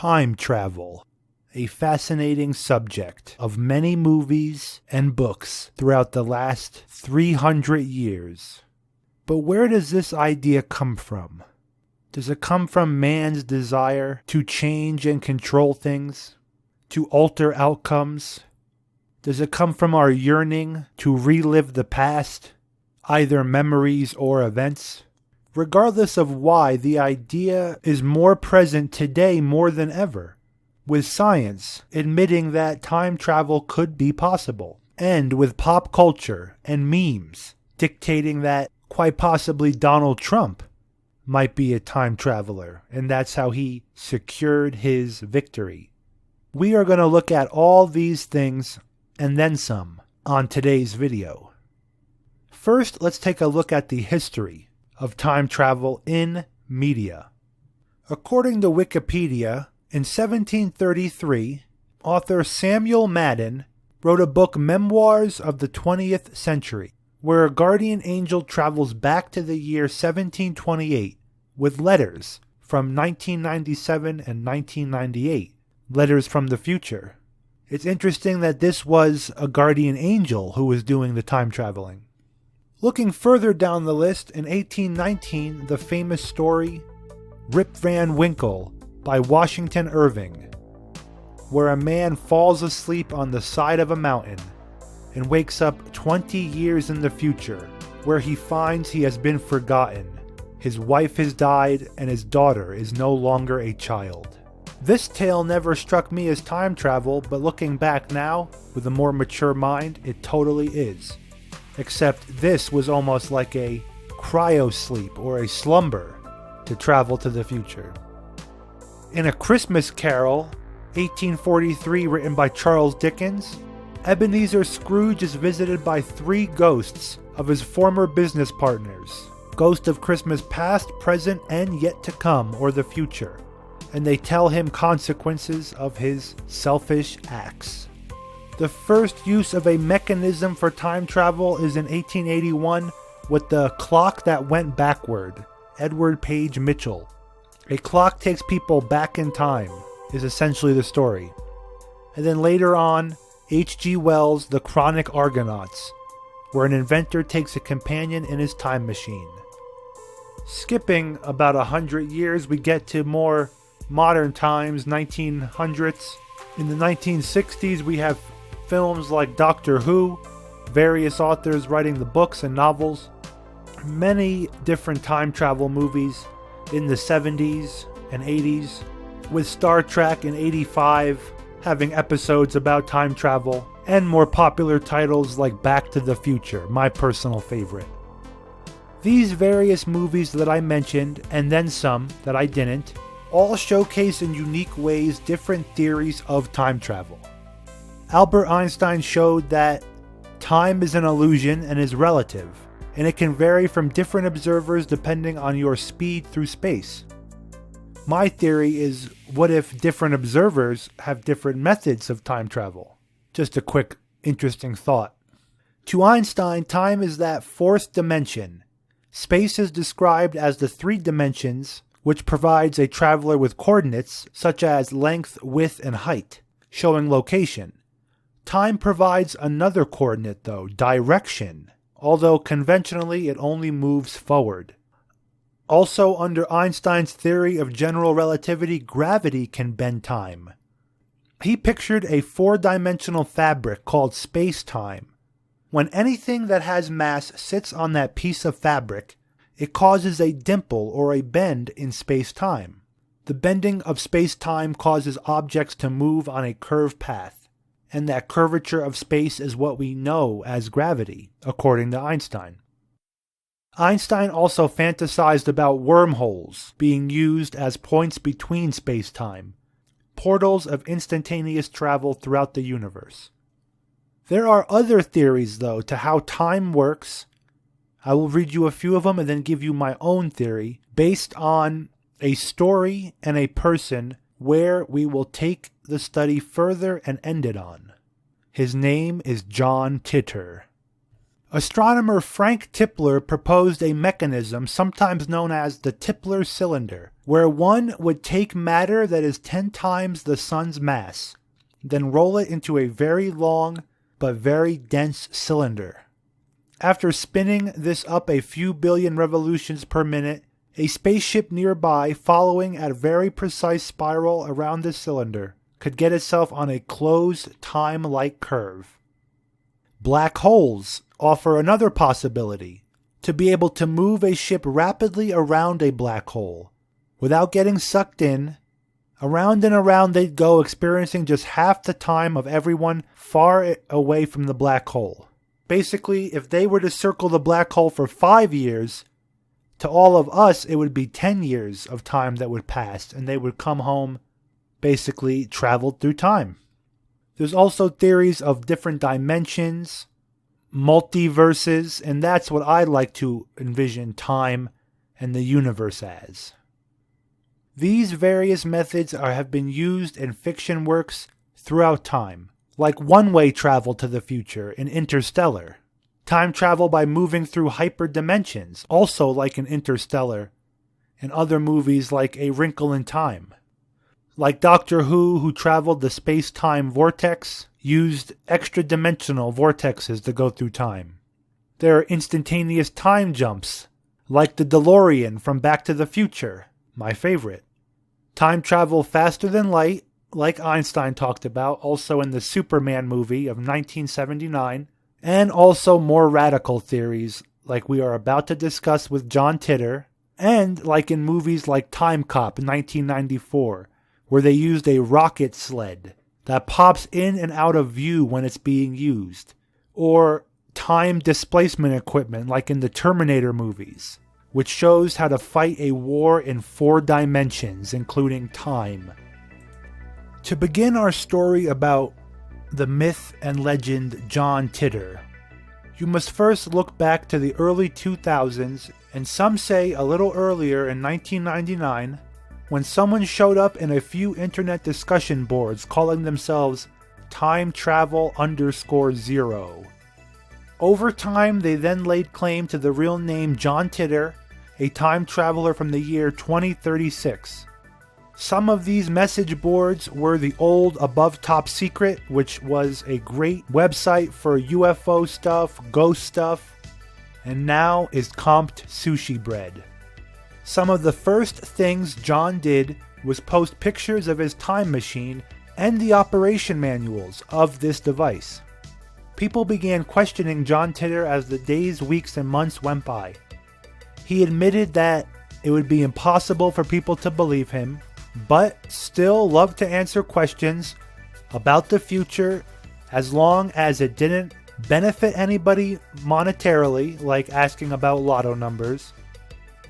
Time travel, a fascinating subject of many movies and books throughout the last 300 years. But where does this idea come from? Does it come from man's desire to change and control things, to alter outcomes? Does it come from our yearning to relive the past, either memories or events? Regardless of why, the idea is more present today more than ever, with science admitting that time travel could be possible, and with pop culture and memes dictating that quite possibly Donald Trump might be a time traveler, and that's how he secured his victory. We are going to look at all these things and then some on today's video. First, let's take a look at the history of time travel in media. According to Wikipedia, in 1733, author Samuel Madden wrote a book, Memoirs of the 20th Century, where a guardian angel travels back to the year 1728 with letters from 1997 and 1998, letters from the future. It's interesting that this was a guardian angel who was doing the time traveling. Looking further down the list, in 1819, the famous story Rip Van Winkle by Washington Irving, where a man falls asleep on the side of a mountain and wakes up 20 years in the future, where he finds he has been forgotten. His wife has died and his daughter is no longer a child. This tale never struck me as time travel, but looking back now, with a more mature mind, it totally is. Except this was almost like a cryosleep or a slumber to travel to the future. In A Christmas Carol, 1843, written by Charles Dickens, Ebenezer Scrooge is visited by three ghosts of his former business partners, ghosts of Christmas past, present, and yet to come, or the future, and they tell him consequences of his selfish acts. The first use of a mechanism for time travel is in 1881 with the clock that went backward, Edward Page Mitchell. A clock takes people back in time, is essentially the story. And then later on, H.G. Wells' The Chronic Argonauts, where an inventor takes a companion in his time machine. Skipping about 100 years, we get to more modern times, 1900s. In the 1960s, we have films like Doctor Who, various authors writing the books and novels, many different time travel movies in the 70s and 80s, with Star Trek in 85 having episodes about time travel, and more popular titles like Back to the Future, my personal favorite. These various movies that I mentioned, and then some that I didn't, all showcase in unique ways different theories of time travel. Albert Einstein showed that time is an illusion and is relative, and it can vary from different observers depending on your speed through space. My theory is, what if different observers have different methods of time travel? Just a quick, interesting thought. To Einstein, time is that fourth dimension. Space is described as the three dimensions, which provides a traveler with coordinates such as length, width, and height, showing location. Time provides another coordinate though, direction, although conventionally it only moves forward. Also, under Einstein's theory of general relativity, gravity can bend time. He pictured a four-dimensional fabric called space-time. When anything that has mass sits on that piece of fabric, it causes a dimple or a bend in space-time. The bending of space-time causes objects to move on a curved path. And that curvature of space is what we know as gravity, according to Einstein. Einstein also fantasized about wormholes being used as points between space-time, portals of instantaneous travel throughout the universe. There are other theories, though, to how time works. I will read you a few of them and then give you my own theory, based on a story and a person where we will take the study further and end it on. His name is John Titor. Astronomer Frank Tipler proposed a mechanism sometimes known as the Tipler cylinder, where one would take matter that is 10 times the sun's mass, then roll it into a very long but very dense cylinder. After spinning this up a few billion revolutions per minute, a spaceship nearby, following at a very precise spiral around the cylinder, could get itself on a closed time-like curve. Black holes offer another possibility, to be able to move a ship rapidly around a black hole. Without getting sucked in, around and around they'd go, experiencing just half the time of everyone far away from the black hole. Basically, if they were to circle the black hole for 5 years, to all of us, it would be 10 years of time that would pass, and they would come home, basically traveled through time. There's also theories of different dimensions, multiverses, and that's what I like to envision time and the universe as. These various methods have been used in fiction works throughout time, like one-way travel to the future in Interstellar. Time travel by moving through hyperdimensions, also like in Interstellar, and other movies like A Wrinkle in Time. Like Doctor Who traveled the space-time vortex, used extra-dimensional vortexes to go through time. There are instantaneous time jumps, like the DeLorean from Back to the Future, my favorite. Time travel faster than light, like Einstein talked about, also in the Superman movie of 1979, and also more radical theories, like we are about to discuss with John Titor, and like in movies like Time Cop in 1994, where they used a rocket sled that pops in and out of view when it's being used, or time displacement equipment like in the Terminator movies, which shows how to fight a war in 4 dimensions, including time. To begin our story about the myth and legend John Titor, you must first look back to the early 2000s, and some say a little earlier in 1999, when someone showed up in a few internet discussion boards calling themselves Time Travel _0. Over time, they then laid claim to the real name John Titor, a time traveler from the year 2036. Some of these message boards were the old Above Top Secret, which was a great website for UFO stuff, ghost stuff, and now is comped sushi bread. Some of the first things John did was post pictures of his time machine and the operation manuals of this device. People began questioning John Titor as the days, weeks, and months went by. He admitted that it would be impossible for people to believe him, but still loved to answer questions about the future as long as it didn't benefit anybody monetarily, like asking about lotto numbers.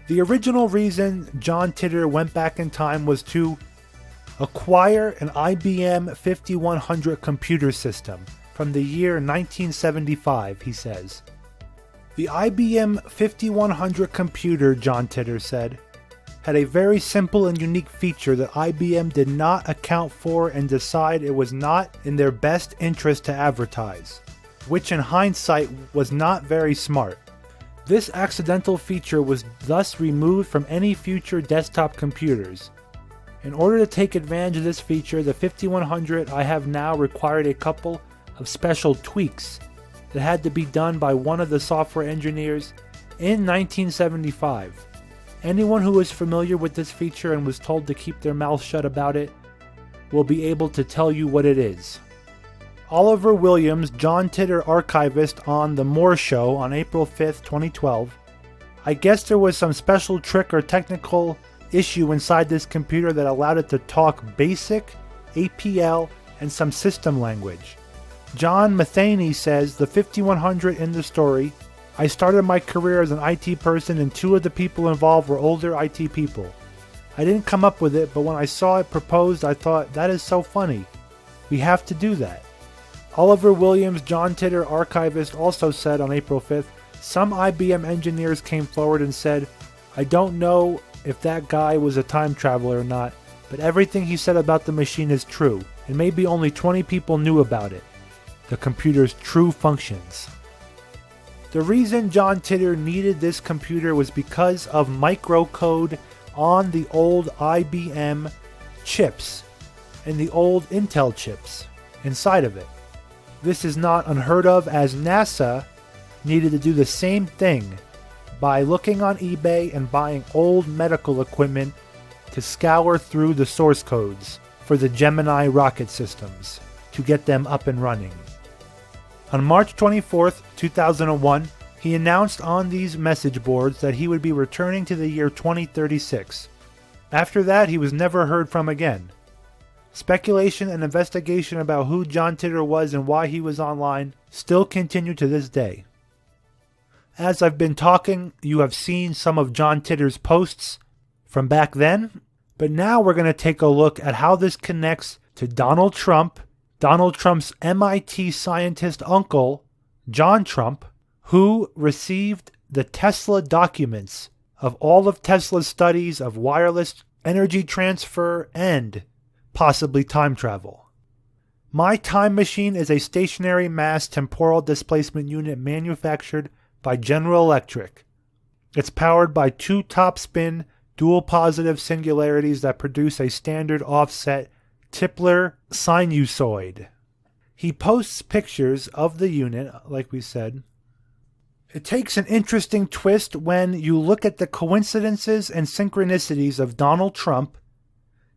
The original reason John Titor went back in time was to acquire an IBM 5100 computer system from the year 1975, he says. The IBM 5100 computer, John Titor said, had a very simple and unique feature that IBM did not account for and decide it was not in their best interest to advertise, which in hindsight was not very smart. This accidental feature was thus removed from any future desktop computers. In order to take advantage of this feature, the 5100 I have now required a couple of special tweaks that had to be done by one of the software engineers in 1975. Anyone who is familiar with this feature and was told to keep their mouth shut about it will be able to tell you what it is. Oliver Williams, John Titor archivist on The Moore Show on April 5th, 2012. I guess there was some special trick or technical issue inside this computer that allowed it to talk BASIC, APL, and some system language. John Matheny says, the 5100 in the story, I started my career as an IT person and 2 of the people involved were older IT people. I didn't come up with it, but when I saw it proposed, I thought, that is so funny. We have to do that. Oliver Williams, John Titor archivist, also said on April 5th, some IBM engineers came forward and said, I don't know if that guy was a time traveler or not, but everything he said about the machine is true, and maybe only 20 people knew about it. The computer's true functions. The reason John Titor needed this computer was because of microcode on the old IBM chips and the old Intel chips inside of it. This is not unheard of, as NASA needed to do the same thing by looking on eBay and buying old medical equipment to scour through the source codes for the Gemini rocket systems to get them up and running. On March 24th, 2001, he announced on these message boards that he would be returning to the year 2036. After that, he was never heard from again. Speculation and investigation about who John Titor was and why he was online still continue to this day. As I've been talking, you have seen some of John Titor's posts from back then, but now we're going to take a look at how this connects to Donald Trump, Donald Trump's MIT scientist uncle, John Trump, who received the Tesla documents of all of Tesla's studies of wireless energy transfer and possibly time travel. My Time Machine is a stationary mass temporal displacement unit manufactured by General Electric. It's powered by two top-spin, dual-positive singularities that produce a standard offset Tipler sinusoid. He posts pictures of the unit, like we said. It takes an interesting twist when you look at the coincidences and synchronicities of Donald Trump,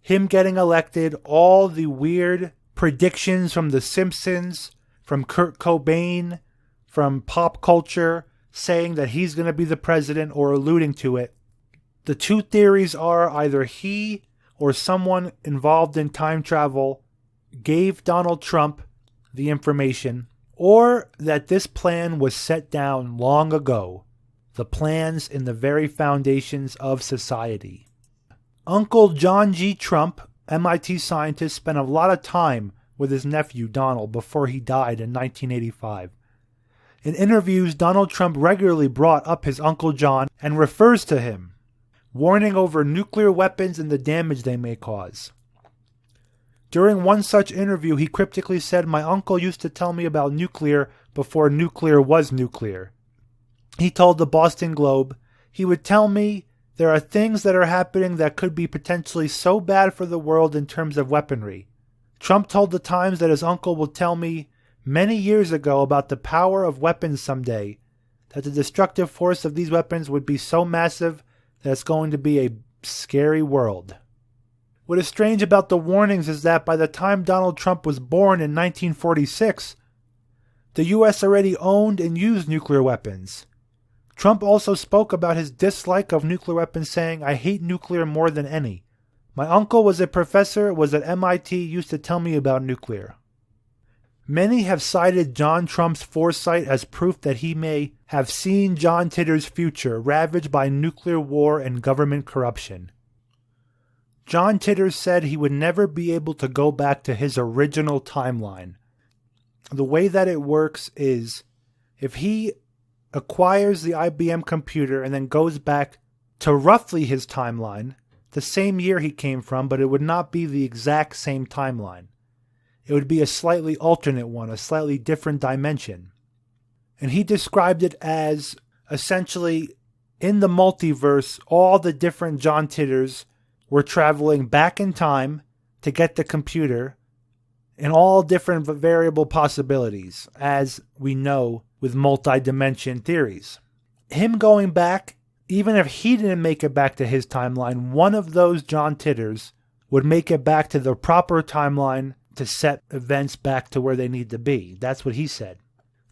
him getting elected, all the weird predictions from The Simpsons, from Kurt Cobain, from pop culture, saying that he's going to be the president or alluding to it. The two theories are either he or someone involved in time travel gave Donald Trump the information, or that this plan was set down long ago, the plans in the very foundations of society. Uncle John G. Trump, MIT scientist, spent a lot of time with his nephew Donald before he died in 1985. In interviews, Donald Trump regularly brought up his Uncle John and refers to him, warning over nuclear weapons and the damage they may cause. During one such interview, he cryptically said, "My uncle used to tell me about nuclear before nuclear was nuclear." He told the Boston Globe, "He would tell me there are things that are happening that could be potentially so bad for the world in terms of weaponry." Trump told the Times that his uncle would tell me many years ago about the power of weapons someday, that the destructive force of these weapons would be so massive that it's going to be a scary world. What is strange about the warnings is that by the time Donald Trump was born in 1946, the U.S. already owned and used nuclear weapons. Trump also spoke about his dislike of nuclear weapons, saying, "I hate nuclear more than any. My uncle was a professor, was at MIT, used to tell me about nuclear." Many have cited John Trump's foresight as proof that he may have seen John Titor's future ravaged by nuclear war and government corruption. John Titor said he would never be able to go back to his original timeline. The way that it works is, if he acquires the IBM computer and then goes back to roughly his timeline, the same year he came from, but it would not be the exact same timeline. It would be a slightly alternate one, a slightly different dimension. And he described it as essentially in the multiverse, all the different John Titors were traveling back in time to get the computer in all different variable possibilities, as we know with multi-dimension theories. Him going back, even if he didn't make it back to his timeline, one of those John Titors would make it back to the proper timeline to set events back to where they need to be. That's what he said.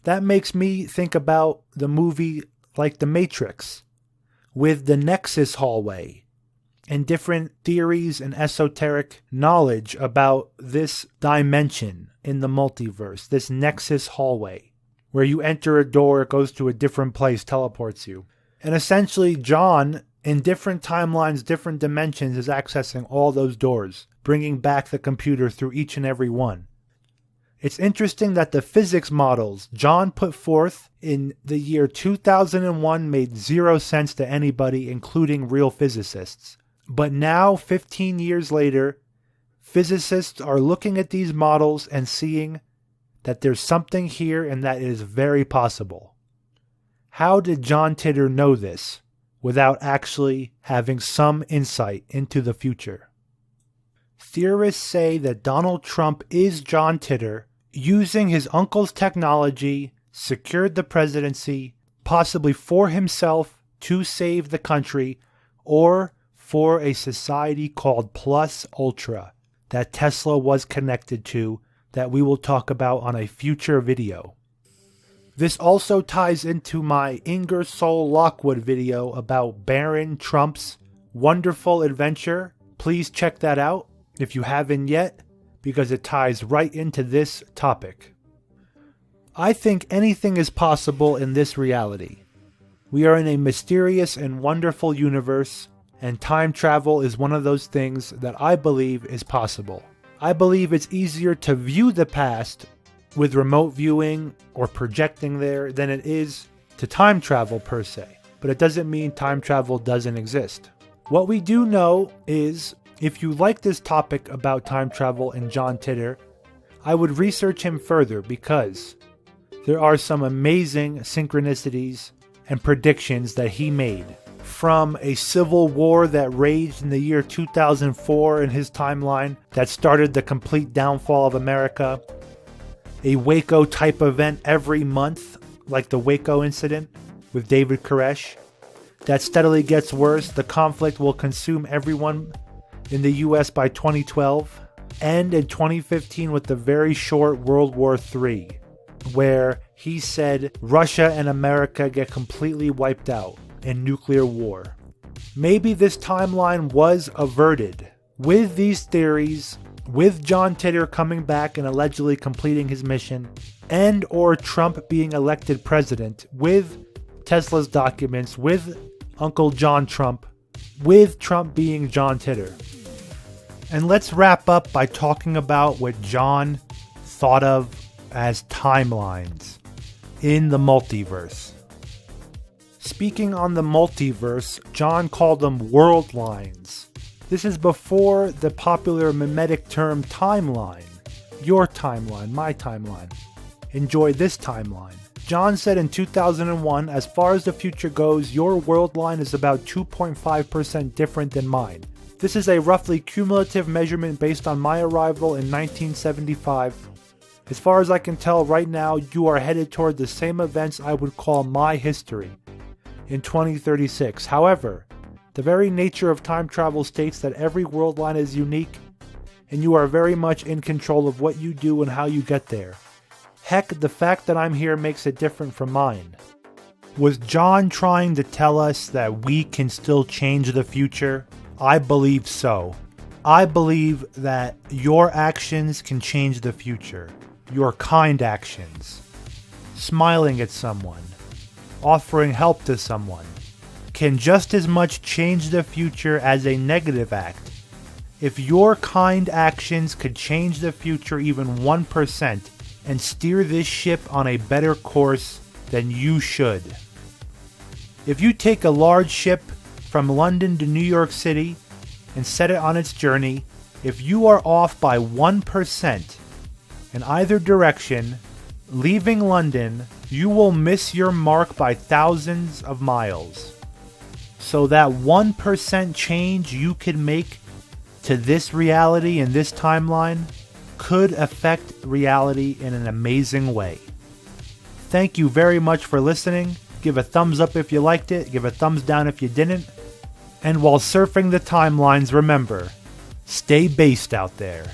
That makes me think about the movie like The Matrix, with the Nexus hallway and different theories and esoteric knowledge about this dimension in the multiverse, this Nexus hallway, where you enter a door, it goes to a different place, teleports you. And essentially, John, in different timelines, different dimensions, is accessing all those doors, bringing back the computer through each and every one. It's interesting that the physics models John put forth in the year 2001 made zero sense to anybody, including real physicists. But now, 15 years later, physicists are looking at these models and seeing that there's something here and that it is very possible. How did John Titor know this without actually having some insight into the future? Theorists say that Donald Trump is John Titor, using his uncle's technology, secured the presidency, possibly for himself to save the country, or for a society called Plus Ultra that Tesla was connected to, that we will talk about on a future video. This also ties into my Ingersoll Lockwood video about Baron Trump's wonderful adventure. Please check that out if you haven't yet, because it ties right into this topic. I think anything is possible in this reality. We are in a mysterious and wonderful universe, and time travel is one of those things that I believe is possible. I believe it's easier to view the past with remote viewing or projecting there than it is to time travel per se. But it doesn't mean time travel doesn't exist. What we do know is, if you like this topic about time travel and John Titor, I would research him further, because there are some amazing synchronicities and predictions that he made. From a civil war that raged in the year 2004 in his timeline that started the complete downfall of America, a Waco type event every month, like the Waco incident with David Koresh, that steadily gets worse. The conflict will consume everyone in the US by 2012, and in 2015 with the very short World War III, where he said Russia and America get completely wiped out in nuclear war. Maybe this timeline was averted. With these theories, with John Titor coming back and allegedly completing his mission, and or Trump being elected president, with Tesla's documents, with Uncle John Trump, with Trump being John Titor. And let's wrap up by talking about what John thought of as timelines in the multiverse. Speaking on the multiverse, John called them world lines. This is before the popular mimetic term timeline. Your timeline, my timeline. Enjoy this timeline. John said in 2001, as far as the future goes, your world line is about 2.5% different than mine. This is a roughly cumulative measurement based on my arrival in 1975. As far as I can tell right now, you are headed toward the same events I would call my history in 2036. However, the very nature of time travel states that every world line is unique, and you are very much in control of what you do and how you get there. Heck, the fact that I'm here makes it different from mine. Was John trying to tell us that we can still change the future? I believe so. I believe that your actions can change the future. Your kind actions. Smiling at someone. Offering help to someone. Can just as much change the future as a negative act. If your kind actions could change the future even 1% and steer this ship on a better course, then you should. If you take a large ship from London to New York City and set it on its journey, if you are off by 1% in either direction, leaving London, you will miss your mark by thousands of miles. So that 1% change you can make to this reality and this timeline could affect reality in an amazing way. Thank you very much for listening. Give a thumbs up if you liked it. Give a thumbs down if you didn't. And while surfing the timelines, remember, stay based out there.